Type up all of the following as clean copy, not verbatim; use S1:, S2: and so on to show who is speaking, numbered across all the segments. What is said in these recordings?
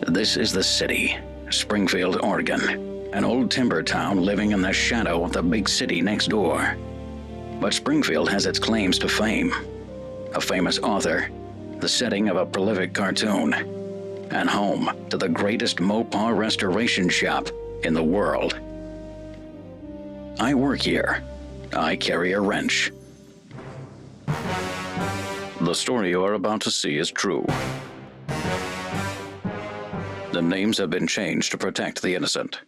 S1: This is the city, Springfield, Oregon, an old timber town living in the shadow of the big city next door. But Springfield has its claims to fame. A famous author, the setting of a prolific cartoon, and home to the greatest Mopar restoration shop in the world. I work here. I carry a wrench. The story you are about to see is true. The names have been changed to protect the innocent.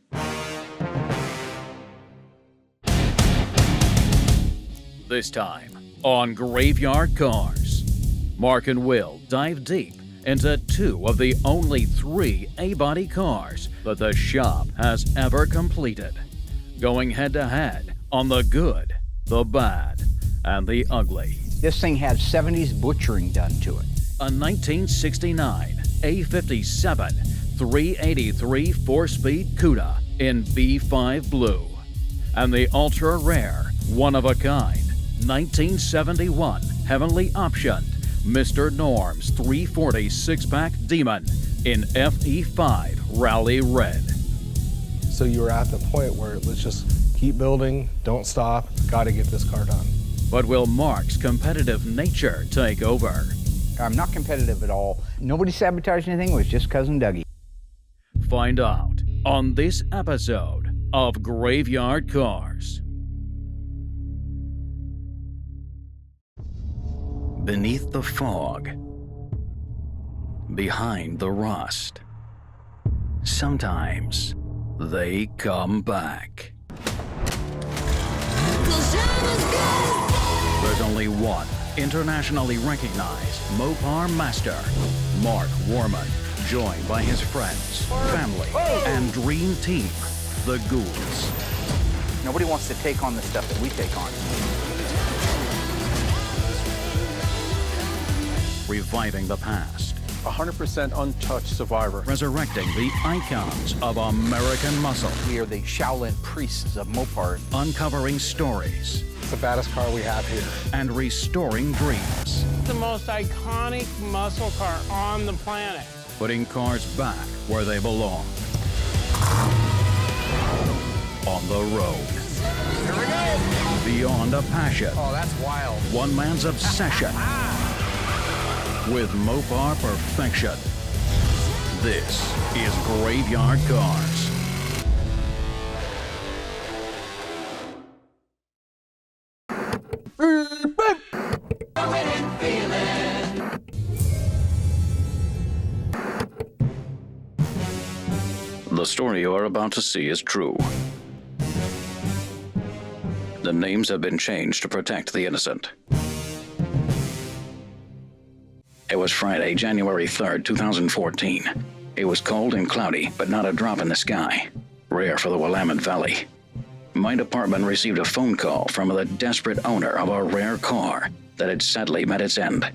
S2: This time on Graveyard Carz, Mark and Will dive deep into two of the only 3 A-body cars that the shop has ever completed, going head-to-head on the good, the bad, and the ugly.
S3: This thing had 70s butchering done to it.
S2: A 1969 A57 383 4-speed Cuda in B5 blue, and the ultra-rare, one-of-a-kind 1971 heavenly optioned Mr. Norm's 340 6-pack Demon in FE5 Rally Red.
S4: So you were at the point where let's just keep building, don't stop, got to get this car done.
S2: But will Mark's competitive nature take over?
S3: I'm not competitive at all. Nobody sabotaged anything, it was just Cousin Dougie.
S2: Find out on this episode of Graveyard Carz.
S1: Beneath the fog, behind the rust, sometimes they come back. There's only one internationally recognized Mopar master, Mark Warman, joined by his friends, family, and dream team, the Ghouls.
S3: Nobody wants to take on the stuff that we take on.
S2: Reviving the past,
S5: 100% untouched survivor.
S2: resurrecting the icons of American muscle,
S3: We are the Shaolin priests of Mopar.
S2: uncovering stories,
S4: It's the baddest car we have here.
S2: and restoring dreams,
S6: The most iconic muscle car on the planet.
S2: putting cars back where they belong. On the road.
S3: Here we go!
S2: Beyond a passion,
S3: Oh, that's wild.
S2: one man's obsession with Mopar perfection. This is Graveyard Carz.
S1: The story you are about to see is true. The names have been changed to protect the innocent. It was Friday, January 3rd, 2014. It was cold and cloudy, but not a drop in the sky. Rare for the Willamette Valley. My department received a phone call from the desperate owner of a rare car that had sadly met its end.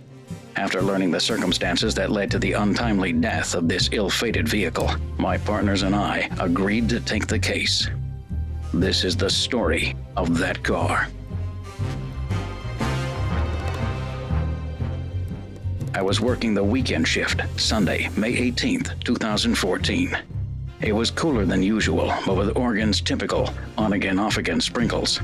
S1: After learning the circumstances that led to the untimely death of this ill-fated vehicle, my partners and I agreed to take the case. This is the story of that car. I was working the weekend shift, Sunday, May 18th, 2014. It was cooler than usual, but with Oregon's typical on-again, off-again sprinkles.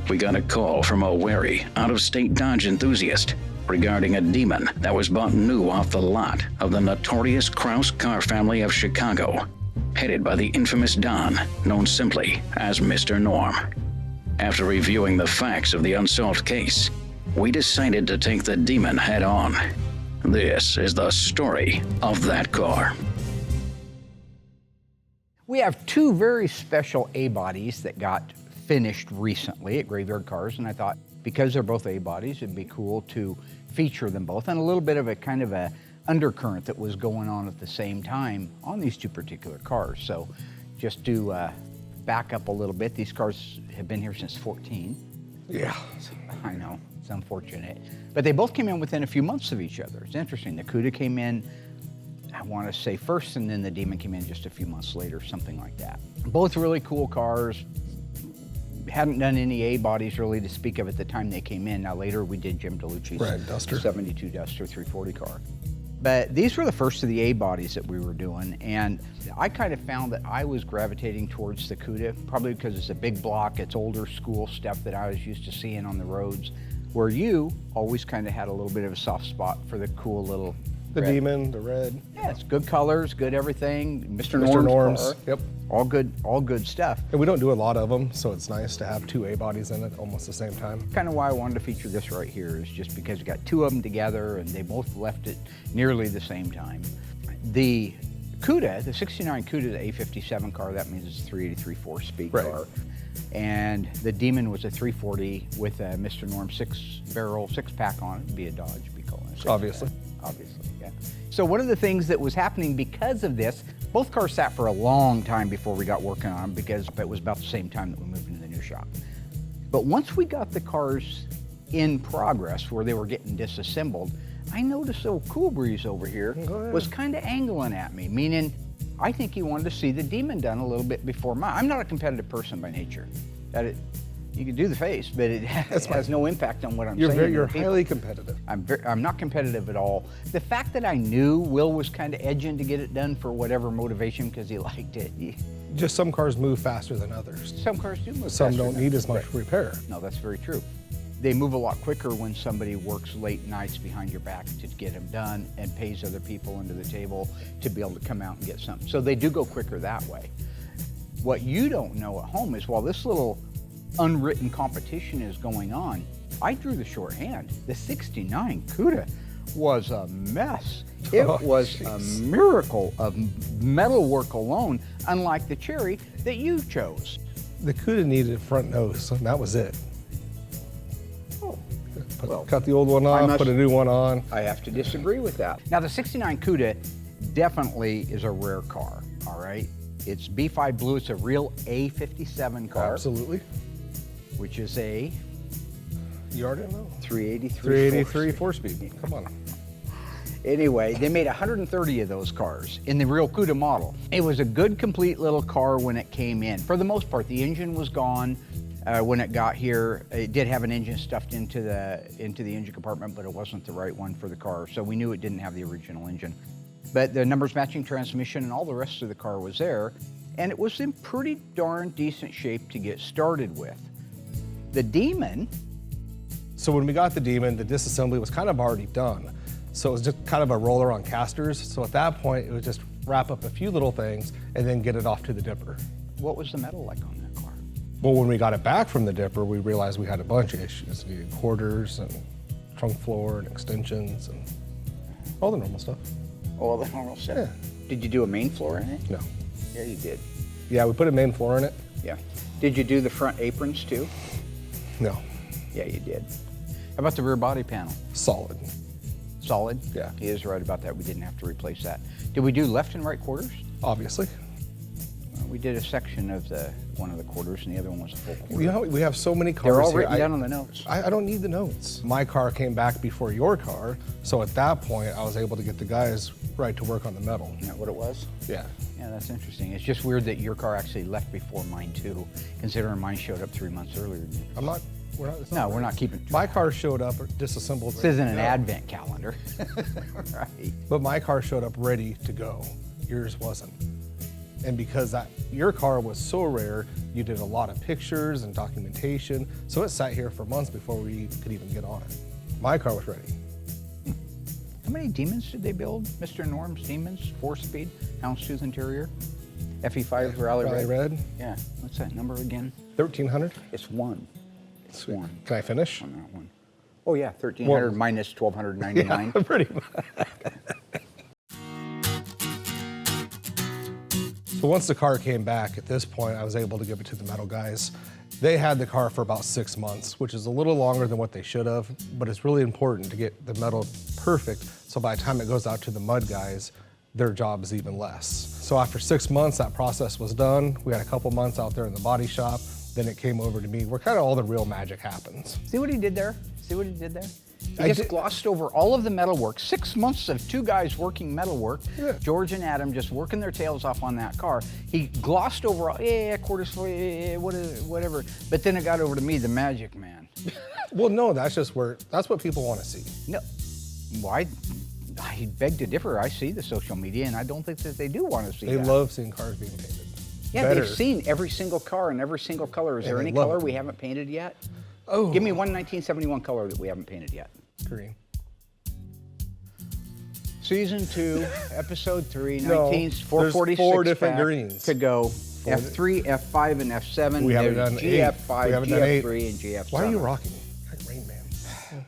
S1: We got a call from a wary, out-of-state Dodge enthusiast regarding a Demon that was bought new off the lot of the notorious Kraus car family of Chicago, headed by the infamous Don, known simply as Mr. Norm. After reviewing the facts of the unsolved case, we decided to take the Demon head-on. This is the story of that car.
S3: We have 2 very special A-bodies that got finished recently at Graveyard Carz, and I thought because they're both A-bodies, it'd be cool to feature them both, and a little bit of a kind of a undercurrent that was going on at the same time on these 2 particular cars. So just to back up a little bit, these cars have been here since 14.
S4: Yeah.
S3: I know, it's unfortunate. But they both came in within a few months of each other. It's interesting. The Cuda came in, I want to say first, and then the Demon came in just a few months later, something like that. Both really cool cars. Hadn't done any A-bodies really to speak of at the time they came in. Now later we did Jim DeLucci's
S4: Red Duster.
S3: 72 Duster 340 car. But these were the first of the A bodies that we were doing, and I kind of found that I was gravitating towards the Cuda, probably because it's a big block, it's older school stuff that I was used to seeing on the roads, where you always kind of had a little bit of a soft spot for the cool little
S4: The
S3: red.
S4: Demon, the red.
S3: Yeah, it's good colors, good everything. Mr.
S4: Mr.
S3: Norm's
S4: Norm's,
S3: car,
S4: yep.
S3: all good stuff.
S4: And we don't do a lot of them, so it's nice to have 2 A bodies in it almost the same time.
S3: Kind of why I wanted to feature this right here is just because we got 2 of them together and they both left at nearly the same time. The Cuda, the 69 Cuda, the A57 car, that means it's a 383 4-speed
S4: Right.
S3: car. And the Demon was a 340 with a Mr. Norm 6-barrel, 6-pack on it. It'd be a Dodge, be calling it.
S4: Obviously.
S3: Obviously, yeah. So one of the things that was happening because of this, both cars sat for a long time before we got working on them because it was about the same time that we moved into the new shop. But once we got the cars in progress where they were getting disassembled, I noticed old Cool Breeze over here was kind of angling at me, meaning I think he wanted to see the Demon done a little bit before mine. I'm not a competitive person by nature. You can do the face, but it has no impact on what I'm saying.
S4: You're highly competitive.
S3: I'm not competitive at all. The fact that I knew Will was kind of edging to get it done for whatever motivation because he liked it.
S4: Just some cars move faster than others.
S3: Some cars do move
S4: Some
S3: faster
S4: don't
S3: than
S4: need
S3: others.
S4: as much repair.
S3: No, that's very true. They move a lot quicker when somebody works late nights behind your back to get them done and pays other people under the table to be able to come out and get something. So they do go quicker that way. What you don't know at home is while this little unwritten competition is going on, I drew the shorthand. The 69 Cuda was a mess. It was a miracle of metal work alone, unlike the Cherry that you chose.
S4: The Cuda needed a front nose, and that was it.
S3: Oh, well,
S4: Cut the old one off, put a new one on.
S3: I have to disagree with that. Now the 69 Cuda definitely is a rare car, all right? It's B5 blue, it's a real A57 car.
S4: Absolutely.
S3: Which is a
S4: You already know.
S3: 383
S4: 4-speed. Come on.
S3: Anyway, they made 130 of those cars in the real Cuda model. It was a good, complete little car when it came in. For the most part, the engine was gone when it got here. It did have an engine stuffed into the engine compartment, but it wasn't the right one for the car, so we knew it didn't have the original engine. But the numbers matching transmission and all the rest of the car was there, and it was in pretty darn decent shape to get started with. The Demon.
S4: So when we got the Demon, the disassembly was kind of already done. So it was just kind of a roller on casters. So at that point, it was just wrap up a few little things and then get it off to the dipper.
S3: What was the metal like on that car?
S4: Well, when we got it back from the dipper, we realized we had a bunch of issues. We needed quarters and trunk floor and extensions and all the normal stuff.
S3: All the normal stuff.
S4: Yeah.
S3: Did you do a main floor in it?
S4: No.
S3: Yeah, you did.
S4: Yeah, we put a main floor in it.
S3: Yeah. Did you do the front aprons too?
S4: No.
S3: Yeah, you did. How about the rear body panel?
S4: Solid.
S3: Solid?
S4: Yeah.
S3: He is right about that. We didn't have to replace that. Did we do left and right quarters?
S4: Obviously.
S3: We did a section of one of the quarters, and the other one was a full quarter.
S4: You know, we have so many cars
S3: They're all
S4: here.
S3: written down on the notes.
S4: I don't need the notes. My car came back before your car, so at that point, I was able to get the guys right to work on the metal.
S3: Isn't that what it was?
S4: Yeah.
S3: Yeah, that's interesting. It's just weird that your car actually left before mine too, considering mine showed up 3 months earlier than yours.
S4: I'm not, we're not. it's
S3: No,
S4: not
S3: we're
S4: right.
S3: not keeping.
S4: My car showed up disassembled.
S3: This
S4: ready
S3: isn't
S4: to
S3: an
S4: go.
S3: advent calendar. Right.
S4: But my car showed up ready to go. Yours wasn't. And because your car was so rare, you did a lot of pictures and documentation, so it sat here for months before we could even get on it. My car was ready.
S3: How many Demons did they build? Mr. Norm's Demons, 4-speed, houndstooth interior, FE5 Rally Red.
S4: Red.
S3: Yeah, what's that number again?
S4: 1,300.
S3: It's one. It's one
S4: Can I finish?
S3: on that one. Oh yeah, 1,300 minus 1,299.
S4: Yeah, pretty much. So once the car came back, at this point, I was able to give it to the metal guys. They had the car for about 6 months, which is a little longer than what they should have, but it's really important to get the metal perfect, so by the time it goes out to the mud guys, their job is even less. So after 6 months, that process was done. We had a couple months out there in the body shop, then it came over to me, where kind of all the real magic happens.
S3: See what he did there? See what he did there? He
S4: I
S3: just
S4: did-
S3: glossed over all of the metal work. 6 months of 2 guys working metal work.
S4: Yeah.
S3: George and Adam just working their tails off on that car. He glossed over, all, quarters, whatever. But then it got over to me, the magic man.
S4: Well, no, that's just that's what people want to see.
S3: No, Well, I beg to differ. I see the social media, and I don't think that they do want to see
S4: They
S3: that.
S4: love seeing cars being painted.
S3: Yeah,
S4: Better.
S3: they've seen every single car in every single color. Is there
S4: they
S3: any
S4: love
S3: color
S4: it.
S3: we haven't painted yet?
S4: Oh.
S3: Give me one 1971 color that we haven't painted yet.
S4: Green.
S3: Season 2, Episode 3,
S4: No,
S3: 446
S4: there's 4 different
S3: pack
S4: greens.
S3: to go. F3, F5, and F7.
S4: We haven't
S3: There's
S4: done 8.
S3: GF5,
S4: We haven't done 8.
S3: GF3, and GF7.
S4: Why are you rocking? Like Rain Man.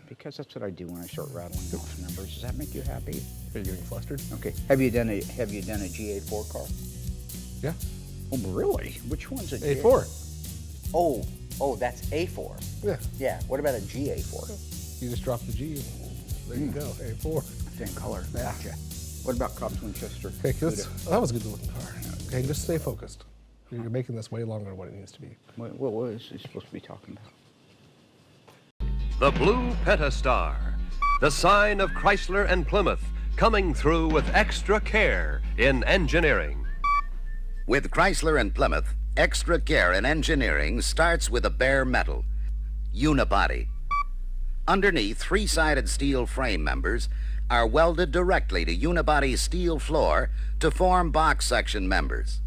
S3: Because that's what I do when I start rattling off numbers. Does that make you happy?
S4: Are you getting flustered?
S3: Okay. Have you done a GA4 car?
S4: Yeah.
S3: Oh, really? Which one's a
S4: A4.
S3: Oh, that's A4.
S4: Yeah.
S3: Yeah. What about a GA4?
S4: You just drop the G and there you go. A4.
S3: Same color. Gotcha. What about Cobb's Winchester?
S4: Okay, that was a good looking car. Okay, just stay focused. You're making this way longer than what it needs to be.
S3: What is he supposed to be talking about?
S7: The Blue Pentastar, the sign of Chrysler and Plymouth, coming through with extra care in engineering.
S8: With Chrysler and Plymouth, extra care in engineering starts with a bare metal, unibody. Underneath, 3-sided steel frame members are welded directly to unibody's steel floor to form box section members.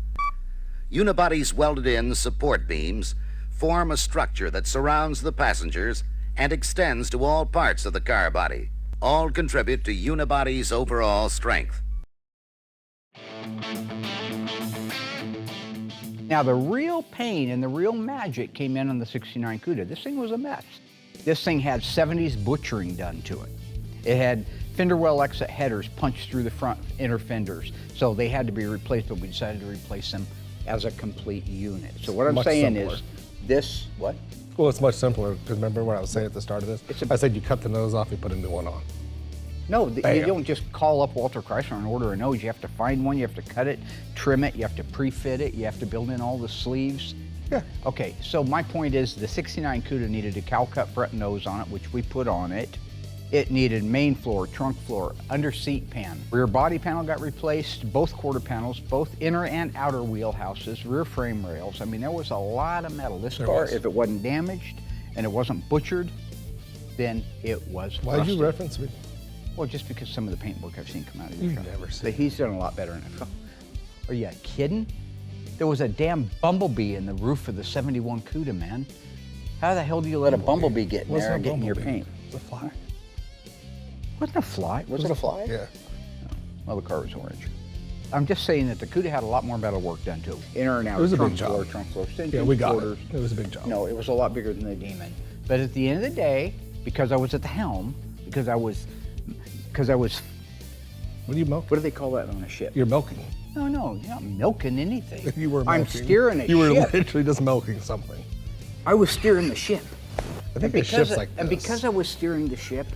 S8: Unibody's welded-in support beams form a structure that surrounds the passengers and extends to all parts of the car body. All contribute to unibody's overall strength.
S3: Now, the real pain and the real magic came in on the 69 Cuda. This thing was a mess. This thing had 70s butchering done to it. It had fender well exit headers punched through the front inner fenders, so they had to be replaced, but we decided to replace them as a complete unit. So what I'm
S4: Much
S3: saying
S4: simpler.
S3: is, this, what?
S4: Well, it's much simpler, because remember what I was saying at the start of this? I said you cut the nose off, you put a new one on.
S3: No, you
S4: Bam.
S3: don't just call up Walter Chrysler and order a nose. You have to find one, you have to cut it, trim it, you have to pre-fit it, you have to build in all the sleeves.
S4: Yeah.
S3: Okay, so my point is the 69 Cuda needed a cowl cut front nose on it, which we put on it. It needed main floor, trunk floor, under seat pan. Rear body panel got replaced, both quarter panels, both inner and outer wheelhouses, rear frame rails. I mean, there was a lot of metal. This car, if it wasn't damaged and it wasn't butchered, then it was
S4: Why'd you
S3: rusted.
S4: reference me?
S3: Well, just because some of the paint work I've seen come out of your
S4: You've
S3: truck.
S4: never seen
S3: But he's done a lot better than it. Are you kidding? There was a damn bumblebee in the roof of the 71 Cuda, man. How the hell do you let a bumblebee get in there and get in your paint?
S4: It's a fly.
S3: Wasn't a fly? Was it a fly?
S4: Yeah.
S3: Well, the car was orange. I'm just saying that the Cuda had a lot more metal work done to it. Inner and outer,
S4: was a
S3: trunk
S4: big job.
S3: floor, trunk floor,
S4: Yeah, we got
S3: quarters.
S4: it. It was a big job.
S3: No, it was a lot bigger than the Demon. But at the end of the day, because I was at the helm, because I was,
S4: What do you milk?
S3: what do they call that on a ship?
S4: You're milking.
S3: No, you're not milking anything.
S4: You were milking.
S3: I'm steering a
S4: You were
S3: ship.
S4: literally just milking something.
S3: I was steering the ship.
S4: I think a ship's like
S3: And
S4: this.
S3: because I was steering the ship,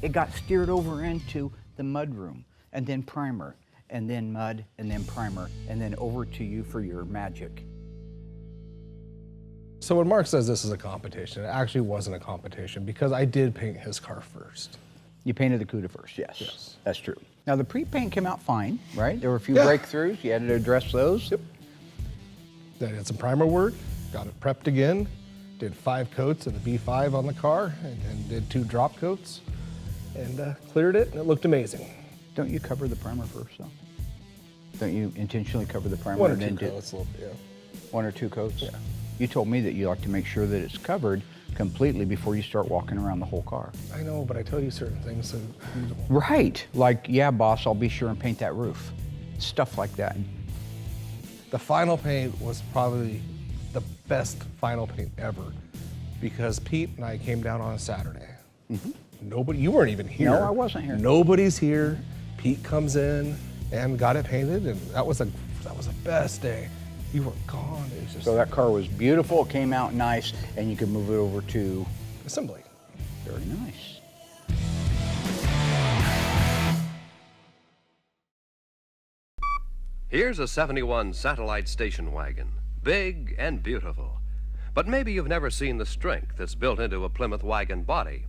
S3: it got steered over into the mud room, and then primer, and then mud, and then primer, and then over to you for your magic.
S4: So when Mark says this is a competition, it actually wasn't a competition because I did paint his car first.
S3: You painted the Cuda first, yes. That's true. Now the pre-paint came out fine, right? There were a few
S4: Yeah.
S3: breakthroughs. You had to address those.
S4: Yep. Then I did some primer work, got it prepped again, did 5 coats of the B5 on the car, and did 2 drop coats, and cleared it, and it looked amazing.
S3: Don't you cover the primer first, though? Don't you intentionally cover the primer
S4: 1 or
S3: and
S4: 2
S3: then do
S4: coats, a little bit, yeah.
S3: 1 or 2 coats?
S4: Yeah.
S3: You told me that you like to make sure that it's covered completely before you start walking around the whole car.
S4: I know, but I tell you certain things, so you don't.
S3: Right. Like, yeah, boss, I'll be sure and paint that roof. Stuff like that.
S4: The final paint was probably the best final paint ever because Pete and I came down on a Saturday. Nobody, you weren't even here.
S3: No, I wasn't here.
S4: Nobody's here. Pete comes in and got it painted, and that was the best day. You were gone. It was just
S3: So that car was beautiful, it came out nice, and you could move it over to
S4: assembly.
S3: very nice.
S7: Here's a 71 satellite station wagon, big and beautiful. But maybe you've never seen the strength that's built into a Plymouth wagon body.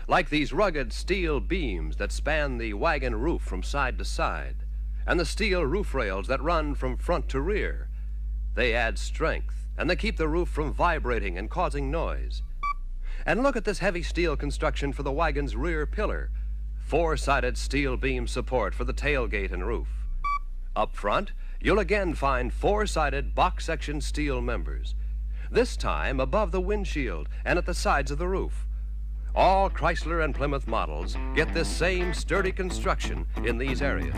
S7: Like these rugged steel beams that span the wagon roof from side to side, and the steel roof rails that run from front to rear. They add strength, and they keep the roof from vibrating and causing noise. And look at this heavy steel construction for the wagon's rear pillar. four-sided steel beam support for the tailgate and roof. Up front, you'll again find four-sided box-section steel members, this time above the windshield and at the sides of the roof. All Chrysler and Plymouth models get this same sturdy construction in these areas.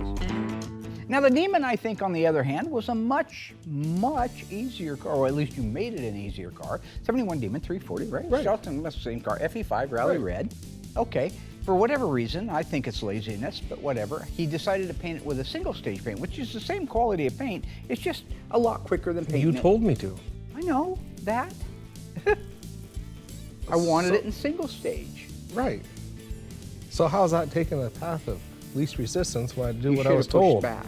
S3: Now the Demon, I think, on the other hand, was a much, much easier car, or at least you made it an easier car. 71 Demon 340, right?
S4: Right.
S3: Charleston, that's the same car. FE5 Rally Red. Okay. For whatever reason, I think it's laziness, but whatever, he decided to paint it with a single-stage paint, which is the same quality of paint. It's just a lot quicker than painting
S4: You told me to.
S3: I know that. I wanted it in single-stage.
S4: Right. So how's that taking the path of least resistance when I do
S3: You
S4: what I
S3: should
S4: was
S3: have pushed
S4: told?
S3: back.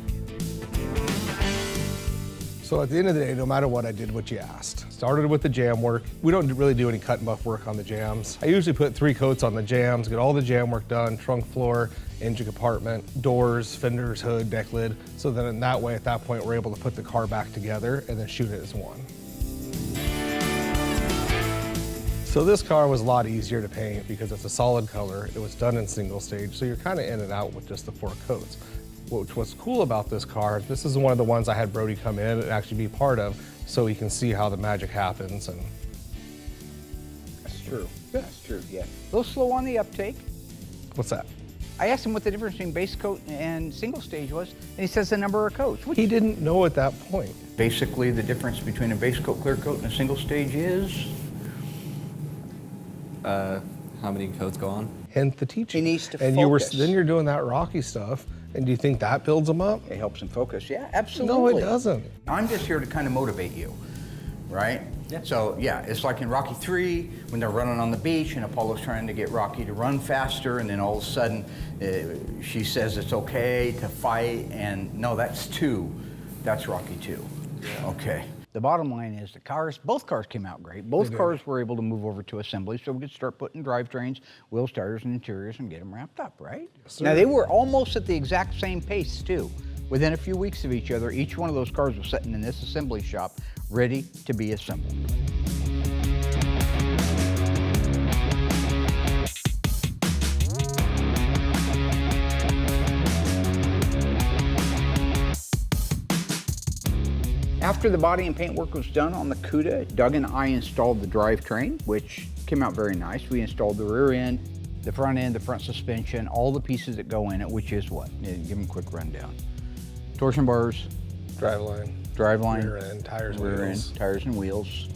S4: So at the end of the day, no matter what, I did what you asked. Started with the jam work. We don't really do any cut and buff work on the jams. I usually put 3 coats on the jams, get all the jam work done, trunk floor, engine compartment, doors, fenders, hood, deck lid. So then in that way, at that point, we're able to put the car back together and then shoot it as one. So this car was a lot easier to paint because it's a solid color. It was done in single stage, so you're kind of in and out with just the 4 coats. What's cool about this car, this is one of the ones I had Brody come in and actually be part of so he can see how the magic happens. And
S3: That's true. That's true, yeah. A little slow on the uptake.
S4: what's that?
S3: I asked him what the difference between base coat and single stage was, and he says the number of coats.
S4: He didn't know at that point.
S3: Basically, the difference between a base coat, clear coat, and a single stage is?
S9: How many coats go on?
S4: Hence the teaching.
S3: He needs to
S4: and
S3: focus.
S4: then you're doing that Rocky stuff, and do you think that builds them up?
S3: It helps him focus. Yeah, absolutely.
S4: No, it doesn't.
S3: I'm just here to kind of motivate you, right? Yeah. So, yeah, it's like in Rocky 3, when they're running on the beach and Apollo's trying to get Rocky to run faster, and then all of a sudden she says it's okay to fight, and no, that's 2. That's Rocky 2. Yeah. Okay. The bottom line is both cars came out great. Both cars were able to move over to assembly, so we could start putting drivetrains, wheels, tires, and interiors and get them wrapped up, right?
S4: Yes, sir.
S3: Now, they were almost at the exact same pace, too. Within a few weeks of each other, each one of those cars was sitting in this assembly shop, ready to be assembled. After the body and paint work was done on the Cuda, Doug and I installed the drivetrain, which came out very nice. We installed the rear end, the front suspension, all the pieces that go in it, which is what? Give them a quick rundown. Torsion bars, driveline,
S4: rear end, tires, and
S3: rear
S4: wheels.
S3: end, tires and wheels.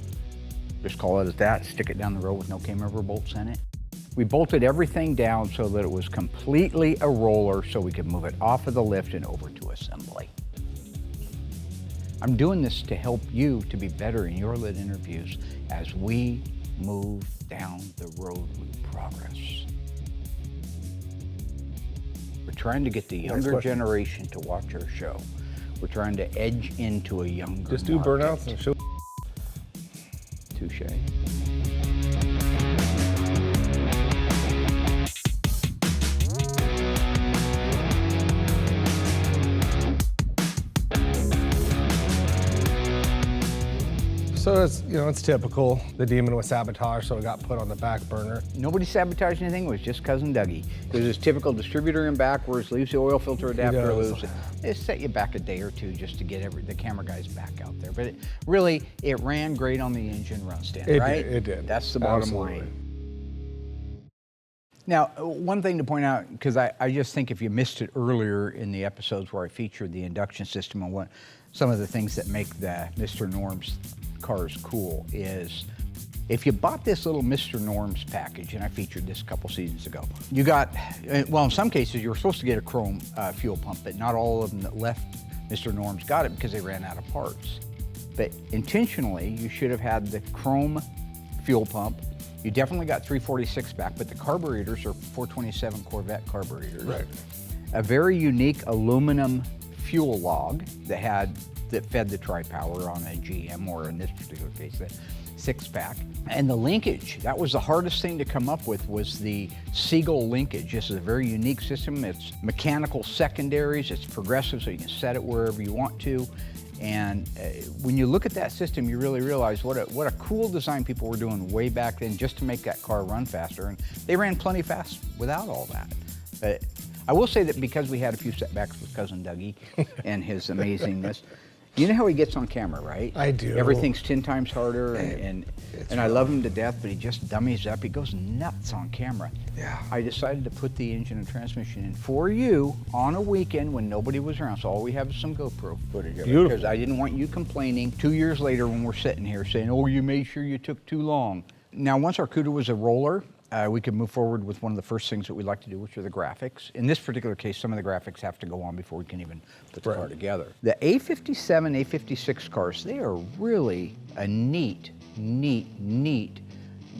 S3: Just call it as that, stick it down the road with no camber bolts in it. We bolted everything down so that it was completely a roller so we could move it off of the lift and over to assembly. I'm doing this to help you to be better in your lit interviews as we move down the road with progress. We're trying to get the younger generation to watch our show. We're trying to edge into a younger
S4: Just do
S3: market.
S4: burnouts and show.
S3: Touche.
S4: So it's typical. The Demon was sabotaged, so it got put on the back burner.
S3: Nobody sabotaged anything, it was just Cousin Dougie. It was his typical distributor in backwards, leaves the oil filter adapter
S4: does.
S3: loose. It set you back a day or two just to get the camera guys back out there. But it ran great on the engine run stand, right?
S4: It did.
S3: That's the bottom
S4: Absolutely.
S3: line. Now, one thing to point out, because I just think if you missed it earlier in the episodes where I featured the induction system and some of the things that make the Mr. Norm's cars cool is if you bought this little Mr. Norm's package, and I featured this a couple seasons ago, you got, well, in some cases you were supposed to get a chrome fuel pump, but not all of them that left Mr. Norm's got it because they ran out of parts. But intentionally, you should have had the chrome fuel pump. You definitely got 346 back, but the carburetors are 427 Corvette carburetors.
S4: Right.
S3: A very unique aluminum fuel log that fed the tri-power on a GM, or in this particular case, the 6-pack. And the linkage, that was the hardest thing to come up with, was the Seagull linkage. This is a very unique system. It's mechanical secondaries, it's progressive, so you can set it wherever you want to. And when you look at that system, you really realize what a cool design people were doing way back then just to make that car run faster. And they ran plenty fast without all that. But I will say that because we had a few setbacks with Cousin Dougie and his amazingness, you know how he gets on camera, right?
S4: I do.
S3: Everything's 10 times harder, and I love him to death, but he just dummies up. He goes nuts on camera.
S4: Yeah.
S3: I decided to put the engine and transmission in for you on a weekend when nobody was around, so all we have is some GoPro footage of it.
S4: Beautiful.
S3: Because I didn't want you complaining 2 years later when we're sitting here saying, oh, you made sure you took too long. Now, once our Cuda was a roller, we could move forward with one of the first things that we like to do, which are the graphics. In this particular case, some of the graphics have to go on before we can even put the car together. The A57, A56 cars, they are really a neat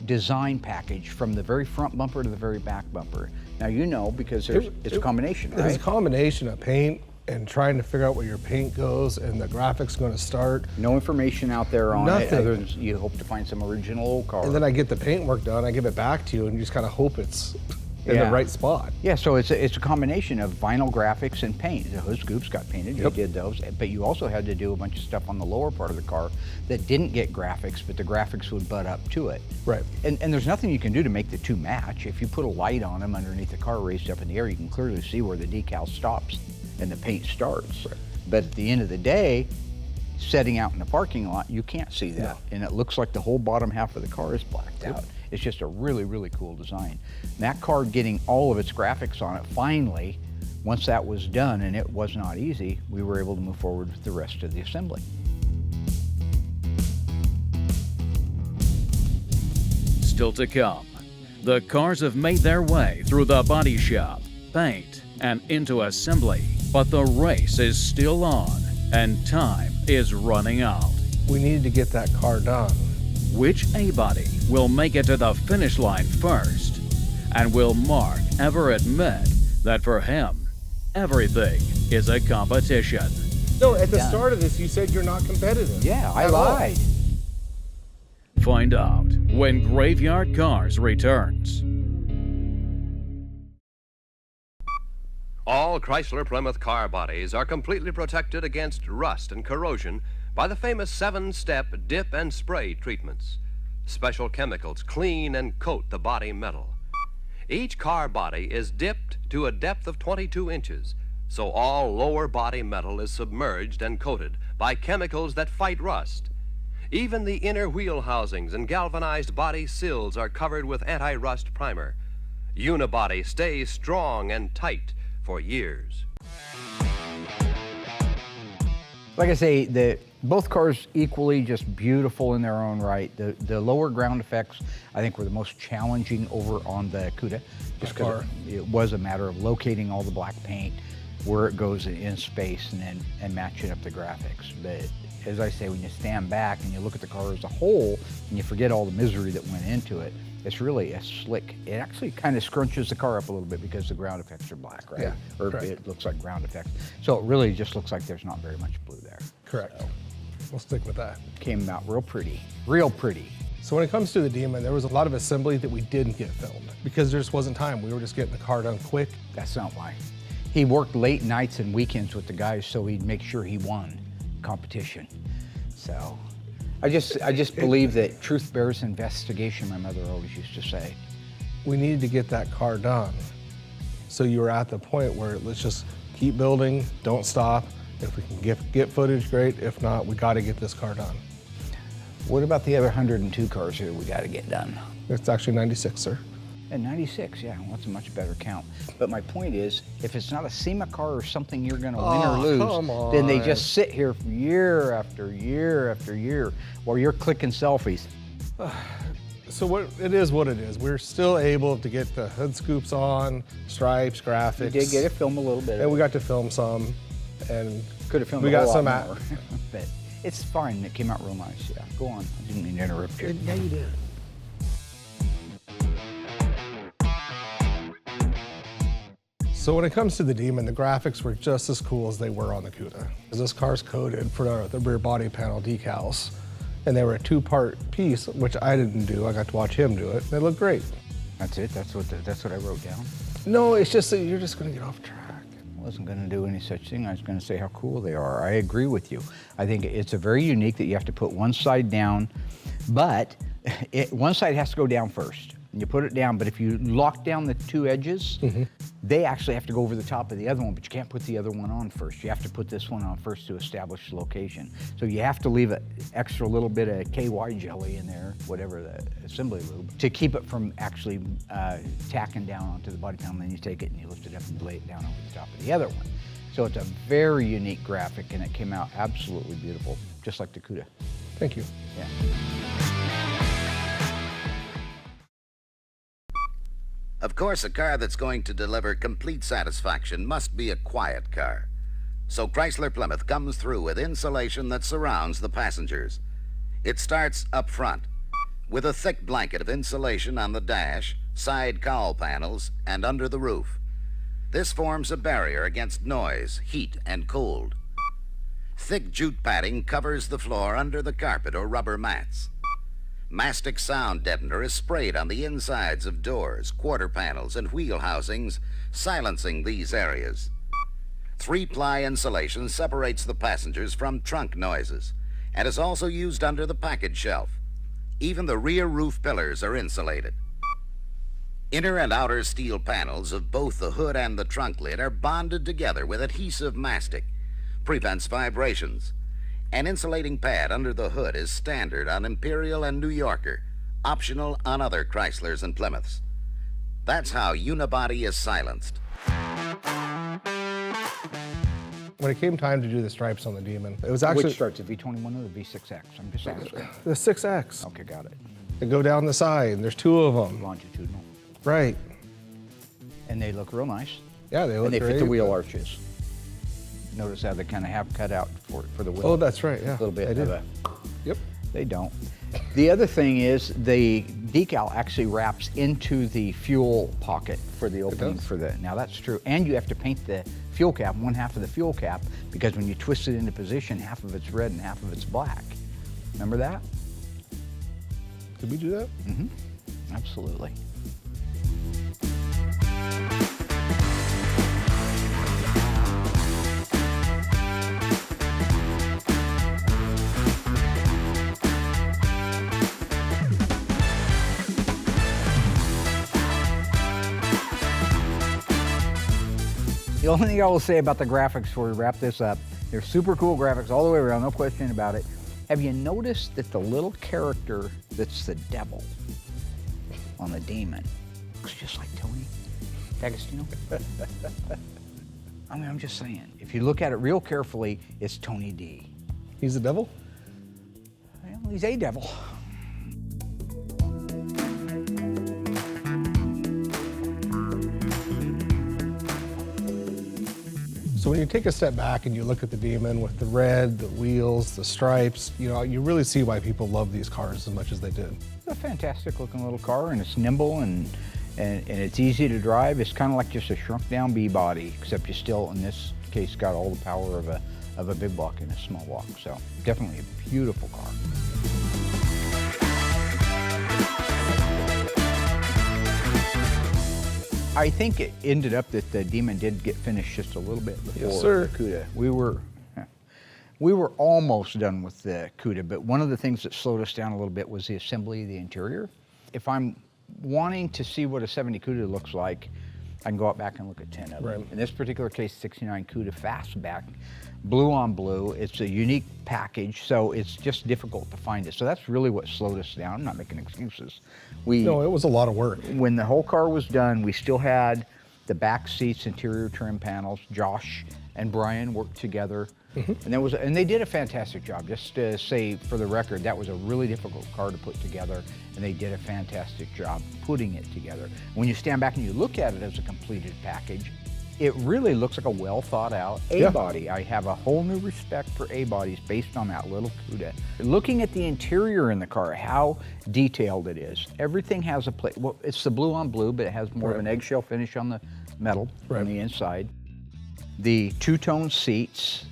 S3: design package from the very front bumper to the very back bumper. Now you know because it's a combination, right?
S4: It's a combination of paint and trying to figure out where your paint goes and the graphics going to start.
S3: No information out there on
S4: Nothing.
S3: it other than you hope to find some original old car.
S4: And then I get the paint work done, I give it back to you, and you just kind of hope it's in the right spot.
S3: Yeah, so it's a combination of vinyl graphics and paint. The hood scoops got painted, you did those, but you also had to do a bunch of stuff on the lower part of the car that didn't get graphics, but the graphics would butt up to it.
S4: Right.
S3: And there's nothing you can do to make the two match. If you put a light on them underneath the car raised up in the air, you can clearly see where the decal stops and the paint starts. Right. But at the end of the day, setting out in the parking lot, you can't see that. No. And it looks like the whole bottom half of the car is blacked out. It's just a really cool design. And that car getting all of its graphics on it, finally, once that was done, and it was not easy, we were able to move forward with the rest of the assembly.
S2: Still to come, the cars have made their way through the body shop, paint, and into assembly, but the race is still on, and time is running out.
S4: We needed to get that car done.
S2: Which A-body will make it to the finish line first? And will Mark ever admit that for him, everything is a competition?
S4: No, at the start of this, you said you're not competitive.
S3: Yeah, I lied.
S2: Find out when Graveyard Carz returns.
S7: All Chrysler Plymouth car bodies are completely protected against rust and corrosion by the famous 7-step dip and spray treatments. Special chemicals clean and coat the body metal. Each car body is dipped to a depth of 22 inches, so all lower body metal is submerged and coated by chemicals that fight rust. Even the inner wheel housings and galvanized body sills are covered with anti-rust primer. Unibody stays strong and tight for years.
S3: Like I say, both cars equally just beautiful in their own right. The lower ground effects, I think, were the most challenging over on the Cuda. Just because it was a matter of locating all the black paint, where it goes in space, and matching up the graphics. But as I say, when you stand back and you look at the car as a whole, and you forget all the misery that went into it, it's really a slick. It actually kind of scrunches the car up a little bit because the ground effects are black, right?
S4: Yeah,
S3: or
S4: correct.
S3: it looks like ground effects. So it really just looks like there's not very much blue there.
S4: Correct.
S3: So
S4: We'll stick with that.
S3: came out real pretty, real pretty.
S4: So when it comes to the Demon, there was a lot of assembly that we didn't get filmed because there just wasn't time. We were just getting the car done quick.
S3: That's not why. He worked late nights and weekends with the guys so he'd make sure he won competition. So I just believe that truth bears investigation, my mother always used to say.
S4: We needed to get that car done. So you were at the point where let's just keep building, don't stop. If we can get footage, great. If not, we got to get this car done.
S3: What about the other 102 cars here we got to get done?
S4: It's actually 96, sir.
S3: And 96, yeah, well, that's a much better count. But my point is, if it's not a SEMA car or something you're going to win or lose, then they just sit here for year after year after year while you're clicking selfies.
S4: So it is what it is. We're still able to get the hood scoops on, stripes, graphics.
S3: We did get to film a little bit.
S4: And we got to film some, and
S3: could have filmed
S4: we
S3: a
S4: got
S3: whole
S4: some
S3: lot more. But it's fine. It came out real nice. Yeah, go on. I didn't mean to interrupt you.
S4: Yeah, you did. So when it comes to the Demon, the graphics were just as cool as they were on the Cuda. This car's coded for the rear body panel decals, and they were a 2-part piece, which I didn't do. I got to watch him do it. They look great.
S3: That's it? That's what I wrote down?
S4: No, it's just that you're just going to get off track.
S3: I wasn't going to do any such thing. I was going to say how cool they are. I agree with you. I think it's a very unique that you have to put one side down, but one side has to go down first. and you put it down, but if you lock down the two edges, they actually have to go over the top of the other one, but you can't put the other one on first. You have to put this one on first to establish the location. So you have to leave an extra little bit of KY jelly in there, whatever the assembly lube, to keep it from actually tacking down onto the body panel. Then you take it and you lift it up and lay it down over the top of the other one. So it's a very unique graphic, and it came out absolutely beautiful, just like the Cuda.
S4: Thank you.
S3: Yeah.
S8: Of course, a car that's going to deliver complete satisfaction must be a quiet car. So Chrysler Plymouth comes through with insulation that surrounds the passengers. It starts up front with a thick blanket of insulation on the dash, side cowl panels, and under the roof. This forms a barrier against noise, heat, and cold. Thick jute padding covers the floor under the carpet or rubber mats. Mastic sound deadener is sprayed on the insides of doors, quarter panels, and wheel housings, silencing these areas. 3-ply insulation separates the passengers from trunk noises and is also used under the package shelf. Even the rear roof pillars are insulated. Inner and outer steel panels of both the hood and the trunk lid are bonded together with adhesive mastic. Prevents vibrations. An insulating pad under the hood is standard on Imperial and New Yorker, optional on other Chryslers and Plymouths. That's how unibody is silenced.
S4: When it came time to do the stripes on the Demon, it was actually...
S3: Which starts, the V21 or the V6X? I'm just asking.
S4: The 6X.
S3: Okay, got it.
S4: They go down the side, and there's 2 of them.
S3: Longitudinal.
S4: Right.
S3: And they look real nice.
S4: Yeah, they look
S3: And they
S4: great.
S3: fit the wheel arches. Notice how they kind of have cut out for the wheel.
S4: Oh, that's right, yeah.
S3: A little bit
S4: they
S3: of
S4: do.
S3: a...
S4: Yep.
S3: They don't. The other thing is the decal actually wraps into the fuel pocket for the opening for the... Now that's true. And you have to paint the fuel cap, one half of the fuel cap, because when you twist it into position, half of it's red and half of it's black. Remember that?
S4: Did we do that?
S3: Mm-hmm. Absolutely. The only thing I will say about the graphics before we wrap this up, they're super cool graphics all the way around, no question about it. Have you noticed that the little character that's the devil on the Demon looks just like Tony D'Agostino? I mean, I'm just saying, if you look at it real carefully, it's Tony D.
S4: He's the devil?
S3: Well, he's a devil.
S4: So when you take a step back and you look at the Demon with the red, the wheels, the stripes, you know, you really see why people love these cars as much as they did.
S3: It's a fantastic looking little car, and it's nimble and it's easy to drive. It's kind of like just a shrunk down B body, except you still, in this case, got all the power of a big block in a small block. So definitely a beautiful car. I think it ended up that the Demon did get finished just a little bit before the Cuda. We were almost done with the Cuda, but one of the things that slowed us down a little bit was the assembly of the interior. If I'm wanting to see what a 70 Cuda looks like, I can go out back and look at 10 of them.
S4: Right.
S3: In this particular case, 69 Cuda fastback, blue on blue. It's a unique package, so it's just difficult to find it. So that's really what slowed us down. I'm not making excuses.
S4: No, it was a lot of work.
S3: When the whole car was done, we still had the back seats, interior trim panels. Josh and Brian worked together, and they did a fantastic job. Just to say for the record, that was a really difficult car to put together, and they did a fantastic job putting it together. When you stand back and you look at it as a completed package, it really looks like a well thought out A-body. I have a whole new respect for A-bodies based on that little Cuda. Looking at the interior in the car, how detailed it is. Everything has a plate. Well, it's the blue on blue, but it has more of an eggshell finish on the metal on the inside. The two-tone seats,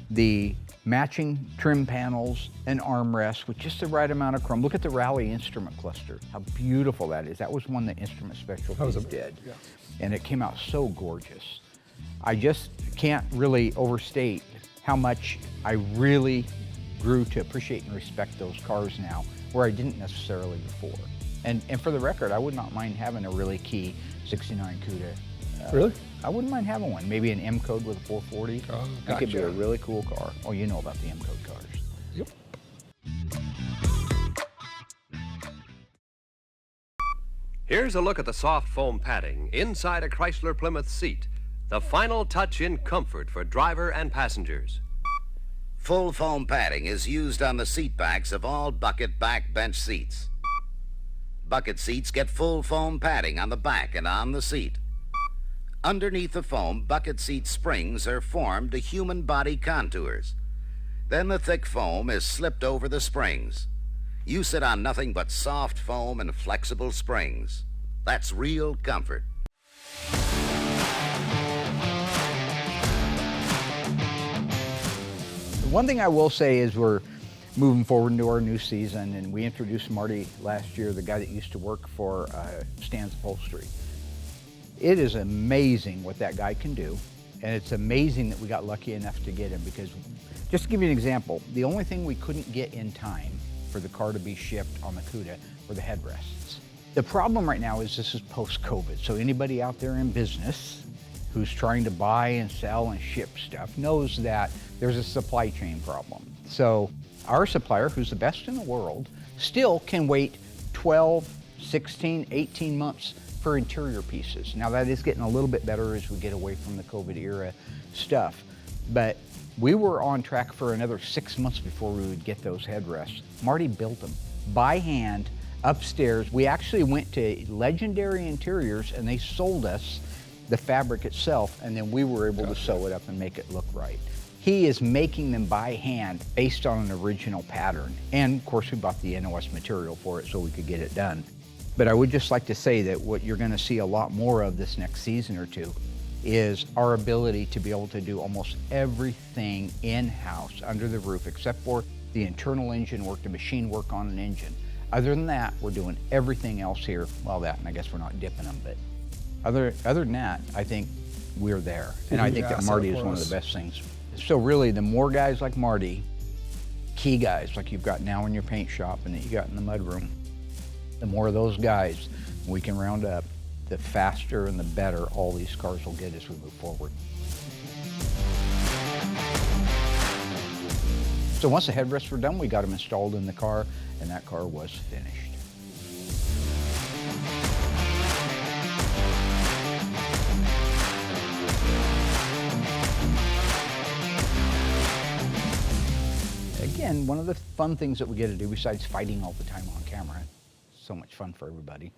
S3: the matching trim panels and armrests with just the right amount of chrome. Look at the Rally instrument cluster, how beautiful that is. That was one that Instrument Specialties did. Yeah. And it came out so gorgeous. I just can't really overstate how much I really grew to appreciate and respect those cars now, where I didn't necessarily before. And for the record, I would not mind having a really key 69 Cuda.
S4: Really?
S3: I wouldn't mind having one. Maybe an M code with a 440.
S4: Oh,
S3: That could be
S4: gotcha.
S3: a really cool car. Oh, you know about the M code cars.
S4: Yep.
S7: Here's a look at the soft foam padding inside a Chrysler Plymouth seat. The final touch in comfort for driver and passengers.
S8: Full foam padding is used on the seat backs of all bucket back bench seats. Bucket seats get full foam padding on the back and on the seat. Underneath the foam, bucket seat springs are formed to human body contours. Then the thick foam is slipped over the springs. You sit on nothing but soft foam and flexible springs. That's real comfort.
S3: One thing I will say is we're moving forward into our new season, and we introduced Marty last year, the guy that used to work for Stan's Upholstery. It is amazing what that guy can do, and it's amazing that we got lucky enough to get him, because just to give you an example, the only thing we couldn't get in time for the car to be shipped on the Cuda were the headrests. The problem right now is this is post-COVID, so anybody out there in business who's trying to buy and sell and ship stuff knows that there's a supply chain problem. So our supplier, who's the best in the world, still can wait 12, 16, 18 months for interior pieces. Now that is getting a little bit better as we get away from the COVID era stuff, but we were on track for another 6 months before we would get those headrests. Marty built them by hand upstairs. We actually went to Legendary Interiors and they sold us the fabric itself, and then we were able to sew it up and make it look right. He is making them by hand based on an original pattern. And of course we bought the NOS material for it so we could get it done. But I would just like to say that what you're gonna see a lot more of this next season or two is our ability to be able to do almost everything in-house under the roof, except for the internal engine work, the machine work on an engine. Other than that, we're doing everything else here. Well, that, and I guess we're not dipping them, but other than that, I think we're there. And I think that Marty is one of the best things. So really, the more guys like Marty, key guys like you've got now in your paint shop and that you got in the mudroom, the more of those guys we can round up, the faster and the better all these cars will get as we move forward. So once the headrests were done, we got them installed in the car, and that car was finished. Again, one of the fun things that we get to do, besides fighting all the time on camera, so much fun for everybody,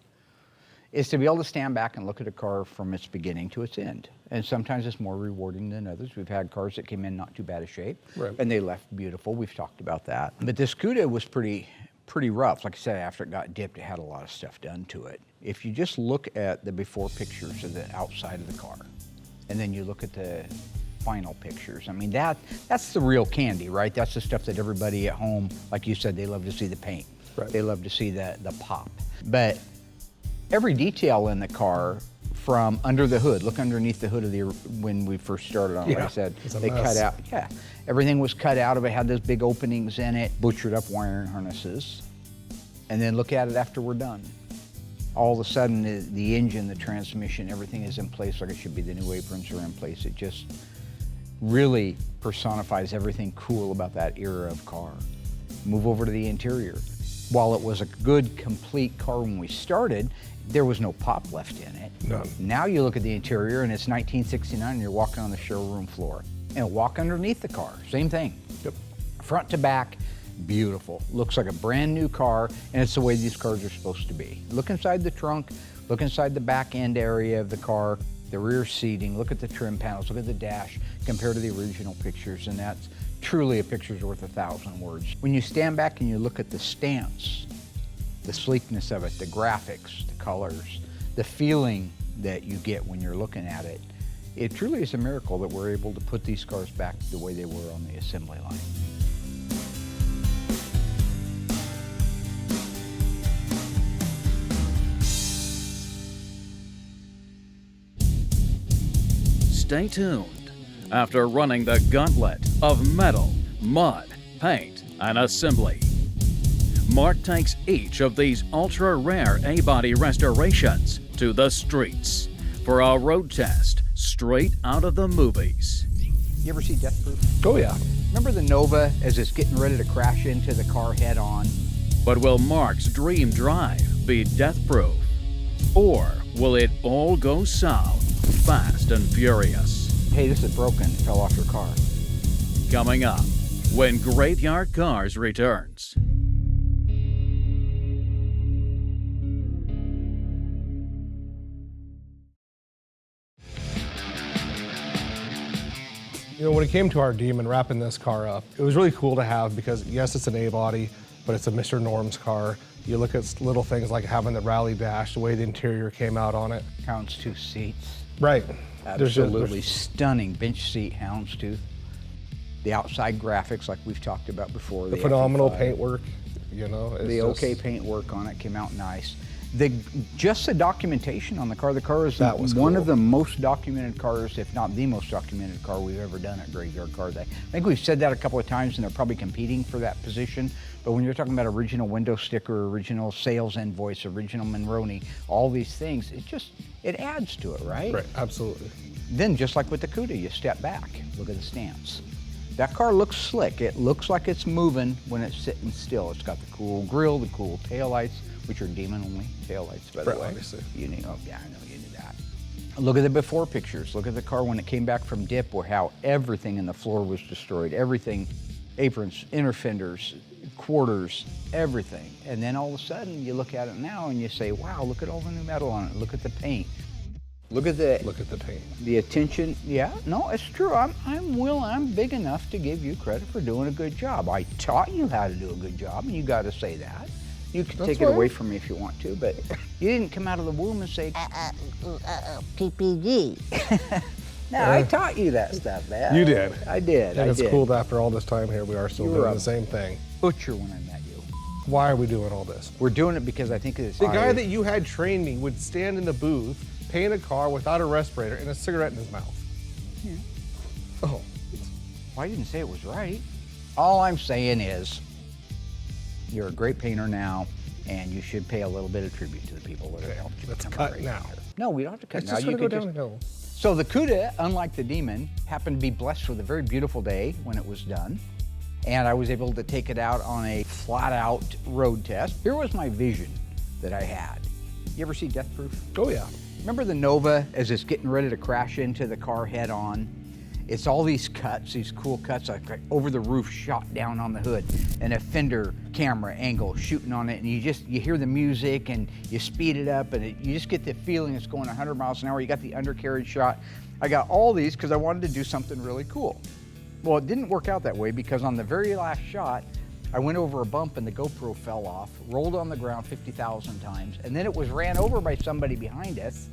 S3: is to be able to stand back and look at a car from its beginning to its end. And sometimes it's more rewarding than others. We've had cars that came in not too bad a shape, and they left beautiful. We've talked about that. But this Cuda was pretty rough. Like I said, after it got dipped, it had a lot of stuff done to it. If you just look at the before pictures of the outside of the car, and then you look at the final pictures, I mean, that's the real candy, right? That's the stuff that everybody at home, like you said, they love to see the paint. They love to see the pop. But every detail in the car, from under the hood, look underneath the hood of when we first started on it, like I said, they cut out, everything was cut out of it, had those big openings in it, butchered up wiring harnesses. And then look at it after we're done. All of a sudden, the engine, the transmission, everything is in place like it should be. The new aprons are in place. It just really personifies everything cool about that era of car. Move over to the interior. While it was a good, complete car when we started, there was no pop left in it.
S4: None.
S3: Now you look at the interior and it's 1969 and you're walking on the showroom floor. And walk underneath the car, same thing.
S4: Yep.
S3: Front to back, beautiful. Looks like a brand new car, and it's the way these cars are supposed to be. Look inside the trunk, look inside the back end area of the car, the rear seating, look at the trim panels, look at the dash, compared to the original pictures, and that's truly a picture's worth 1,000 words. When you stand back and you look at the stance, the sleekness of it, the graphics, the colors, the feeling that you get when you're looking at it, it truly is a miracle that we're able to put these cars back the way they were on the assembly line.
S2: Stay tuned. After running the gauntlet of metal, mud, paint, and assembly, Mark takes each of these ultra-rare A-body restorations to the streets for a road test straight out of the movies.
S3: You ever see Death Proof?
S4: Oh yeah.
S3: Remember the Nova as it's getting ready to crash into the car head on?
S2: But will Mark's dream drive be death-proof? Or will it all go south fast and furious?
S3: Hey, this is broken. It fell off your car.
S2: Coming up when Graveyard Carz returns.
S4: You know, when it came to our Demon wrapping this car up, it was really cool to have because, yes, it's an A-body, but it's a Mr. Norm's car. You look at little things like having the rally dash, the way the interior came out on it.
S3: Houndstooth seats.
S4: Right.
S3: Absolutely stunning bench seat houndstooth. The outside graphics, like we've talked about before.
S4: The phenomenal paintwork, you know.
S3: The okay paintwork on it came out nice. Just the documentation on the car is one of the most documented cars, if not the most documented car we've ever done at Graveyard Carz. I think we've said that a couple of times and they're probably competing for that position. But when you're talking about original window sticker, original sales invoice, original Monroney, all these things, it adds to it, right?
S4: Right, absolutely.
S3: Then just like with the Cuda, you step back, look at the stance. That car looks slick. It looks like it's moving when it's sitting still. It's got the cool grille, the cool taillights, which are Demon-only taillights, by the way.
S4: Obviously.
S3: You knew, oh, yeah, I know you knew that. Look at the before pictures. Look at the car when it came back from dip, where how everything in the floor was destroyed. Everything, aprons, inner fenders, quarters, everything. And then all of a sudden, you look at it now and you say, wow, look at all the new metal on it. Look at the paint. Look at the
S4: paint.
S3: The attention. Yeah, no, it's true. I'm big enough to give you credit for doing a good job. I taught you how to do a good job, and you got to say that. You can take it away from me if you want to, but you didn't come out of the womb and say, PPG. No, I taught you that stuff, man.
S4: You did.
S3: I did.
S4: And it's cool that after all this time here, we are still doing the same thing.
S3: Butcher when I met you.
S4: Why are we doing all this?
S3: We're doing it because I think it's
S4: the guy that you had train me would stand in the booth, paint a car without a respirator and a cigarette in his mouth.
S3: Yeah.
S4: Oh.
S3: Well, I didn't say it was right. All I'm saying is, you're a great painter now, and you should pay a little bit of tribute to the people that have helped you.
S4: Let's cut now.
S3: No, we don't have to cut now.
S4: It's just going to go downhill.
S3: So the Cuda, unlike the Demon, happened to be blessed with a very beautiful day when it was done. And I was able to take it out on a flat-out road test. Here was my vision that I had. You ever see Death Proof?
S4: Oh, yeah.
S3: Remember the Nova as it's getting ready to crash into the car head on? It's all these cuts, these cool cuts, like over the roof shot down on the hood, and a fender camera angle shooting on it, and you hear the music and you speed it up, and you just get the feeling it's going 100 miles an hour. You got the undercarriage shot. I got all these because I wanted to do something really cool. Well, it didn't work out that way because on the very last shot, I went over a bump and the GoPro fell off, rolled on the ground 50,000 times, and then it was ran over by somebody behind us,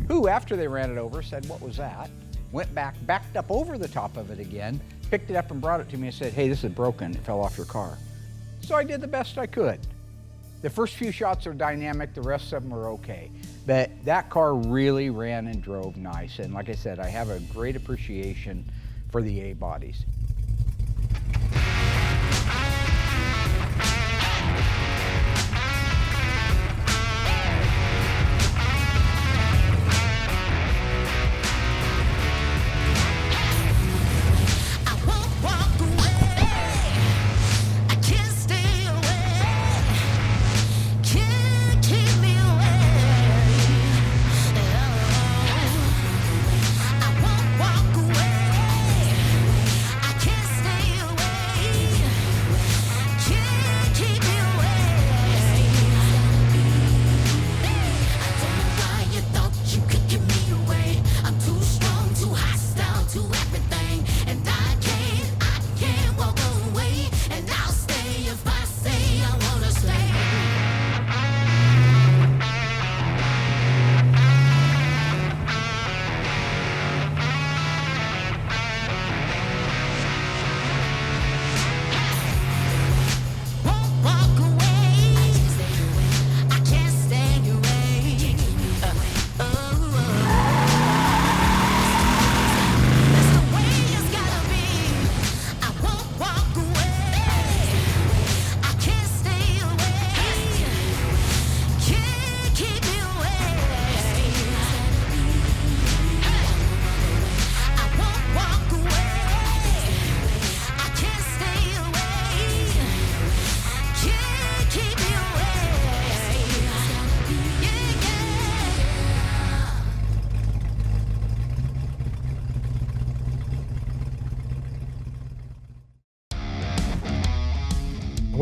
S3: who, after they ran it over, said, "What was that?" Went back, backed up over the top of it again, picked it up and brought it to me and said, "Hey, this is broken, it fell off your car." So I did the best I could. The first few shots are dynamic, the rest of them are okay. But that car really ran and drove nice. And like I said, I have a great appreciation for the A-bodies.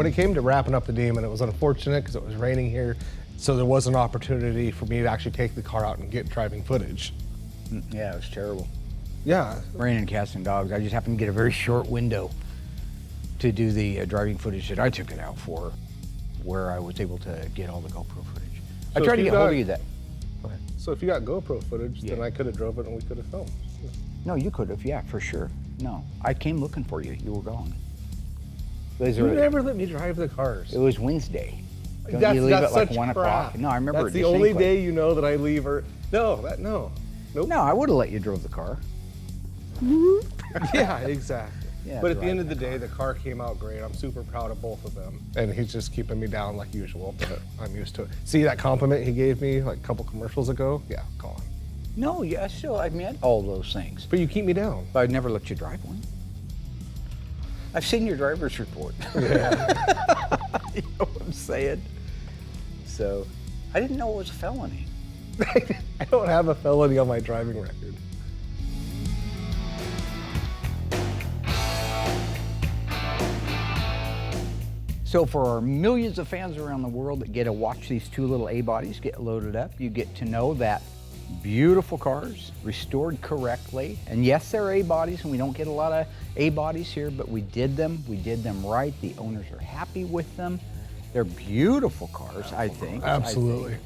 S4: when it came to wrapping up the Demon, it was unfortunate because it was raining here, so there was an opportunity for me to actually take the car out and get driving footage.
S3: Yeah, it was terrible.
S4: Yeah.
S3: Raining cats and dogs. I just happened to get a very short window to do the driving footage that I took it out for, where I was able to get all the GoPro footage. I
S4: So
S3: tried
S4: if
S3: to
S4: you
S3: get hold
S4: got-
S3: of you that.
S4: So if you got GoPro footage, then
S3: Yeah.
S4: I could have drove it and we could have filmed.
S3: No, you could have, yeah, for sure. No, I came looking for you. You were gone.
S4: You never let me drive the cars.
S3: It was Wednesday. Don't
S4: That's,
S3: you leave
S4: that's
S3: at like
S4: such
S3: 1
S4: crap.
S3: o'clock? No, I remember.
S4: That's
S3: it
S4: the
S3: just
S4: only
S3: ain't like-
S4: day you know that I leave her. No, nope.
S3: No, I would have let you drove the car.
S4: Yeah, exactly.
S3: Yeah,
S4: but at the
S3: drive
S4: end of the day, the car came out great. I'm super proud of both of them. And he's just keeping me down like usual, but I'm used to it. See that compliment he gave me like a couple commercials ago? Yeah, gone.
S3: No, yeah, still, I meant all those things.
S4: But you keep me down.
S3: But I'd never let you drive one. I've seen your driver's report.
S4: Yeah.
S3: You know what I'm saying? So, I didn't know it was a felony.
S4: I don't have a felony on my driving record.
S3: So for our millions of fans around the world that get to watch these two little A-bodies get loaded up, you get to know that beautiful cars, restored correctly. And yes, they're A-bodies, and we don't get a lot of A-bodies here, but we did them right. The owners are happy with them. They're beautiful cars, I think.
S4: Absolutely.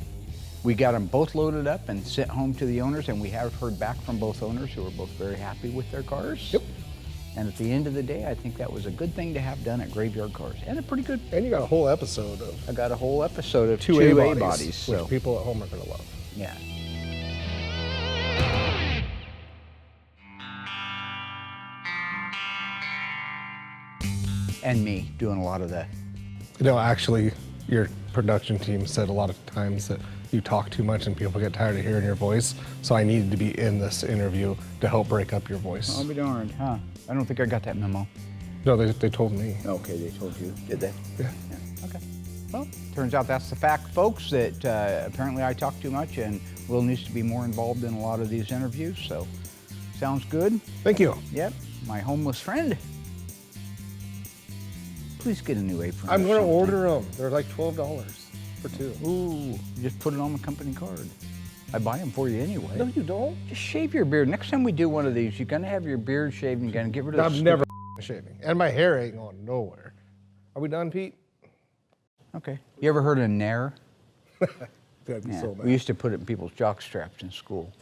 S3: We got them both loaded up and sent home to the owners, and we have heard back from both owners who are both very happy with their cars.
S4: Yep.
S3: And at the end of the day, I think that was a good thing to have done at Graveyard Cars, and a pretty good.
S4: And you got a whole episode of
S3: I got a whole episode of
S4: two
S3: two
S4: A-bodies,
S3: A-bodies,
S4: which
S3: so
S4: people at home are gonna love.
S3: yeah. And me doing a lot of that.
S4: You know, actually, your production team said a lot of times that you talk too much and people get tired of hearing your voice. So I needed to be in this interview to help break up your voice.
S3: I'll be darned, huh? I don't think I got that memo.
S4: No, they told me.
S3: Okay, they told you, did they?
S4: Yeah.
S3: Okay. Well, turns out that's the fact, folks, that apparently I talk too much and Will needs to be more involved in a lot of these interviews, so sounds good.
S4: Thank you.
S3: Yep, my homeless friend. Please get a new apron.
S4: I'm
S3: or
S4: gonna
S3: something.
S4: order them. They're like $12 for two.
S3: Ooh, you just put it on the company card. I buy them for you anyway.
S4: No, you don't.
S3: Just shave your beard. Next time we do one of these, you're gonna have your beard shaved and you're gonna get rid of the
S4: I'm never shaving. And my hair ain't going nowhere. Are we done, Pete?
S3: Okay. You ever heard of Nair?
S4: That'd be
S3: Yeah.
S4: so bad.
S3: We used to put it in people's jock straps in school.